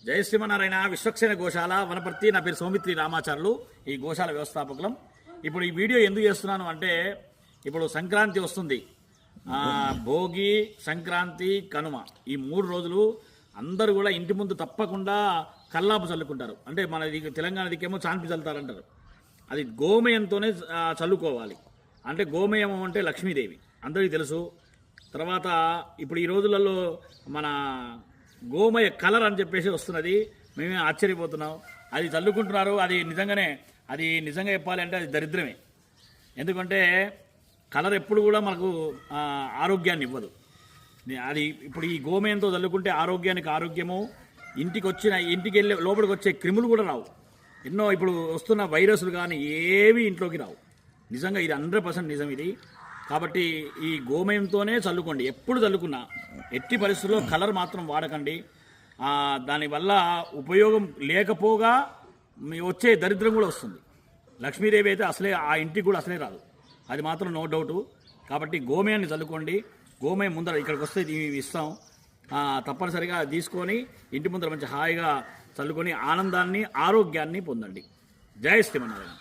జయ శ్రీమన్నారాయణ. విశ్వక్సేన గోశాల వనపర్తి. నా పేరు సౌమిత్రి రామాచార్యులు, ఈ గోశాల వ్యవస్థాపకులం. ఇప్పుడు ఈ వీడియో ఎందుకు చేస్తున్నాను అంటే, ఇప్పుడు సంక్రాంతి వస్తుంది. భోగి, సంక్రాంతి, కనుమ, ఈ 3 రోజులు అందరూ కూడా ఇంటి ముందు తప్పకుండా కల్లాపు చల్లుకుంటారు. అంటే మన తెలంగాణ దిక్కేమో చాన్పి చల్లుతారంటారు. అది గోమయంతోనే చల్లుకోవాలి. అంటే గోమయం అంటే లక్ష్మీదేవి అందరికీ తెలుసు. తర్వాత ఇప్పుడు ఈ రోజులలో మన గోమయ కలర్ అని చెప్పేసి వస్తున్నది. మేమే ఆశ్చర్యపోతున్నాం. అది చల్లుకుంటున్నారు. అది నిజంగా చెప్పాలి అంటే అది దరిద్రమే. ఎందుకంటే కలర్ ఎప్పుడు కూడా మనకు ఆరోగ్యాన్ని ఇవ్వదు. అది ఇప్పుడు ఈ గోమయంతో చల్లుకుంటే ఆరోగ్యానికి ఆరోగ్యము, ఇంటికి వెళ్ళే లోపలికి వచ్చే క్రిములు కూడా రావు. ఎన్నో ఇప్పుడు వస్తున్న వైరస్లు కానీ ఏవి ఇంట్లోకి రావు. నిజంగా ఇది 100% నిజం ఇది. కాబట్టి ఈ గోమయంతోనే చల్లుకోండి. ఎప్పుడు చల్లుకున్నా ఎట్టి పరిస్థితుల్లో కలర్ మాత్రం వాడకండి. దానివల్ల ఉపయోగం లేకపోగా వచ్చే దరిద్రం కూడా వస్తుంది. లక్ష్మీదేవి అయితే అసలే ఆ ఇంటికి కూడా అసలే రాదు, అది మాత్రం నో డౌటు. కాబట్టి గోమయాన్ని చల్లుకోండి. గోమయం ముందర ఇక్కడికి వస్తే ఇవి ఇస్తాం, తప్పనిసరిగా తీసుకొని ఇంటి ముందర మంచి హాయిగా చల్లుకొని ఆనందాన్ని, ఆరోగ్యాన్ని పొందండి. జై శ్రీమన్నారాయణ.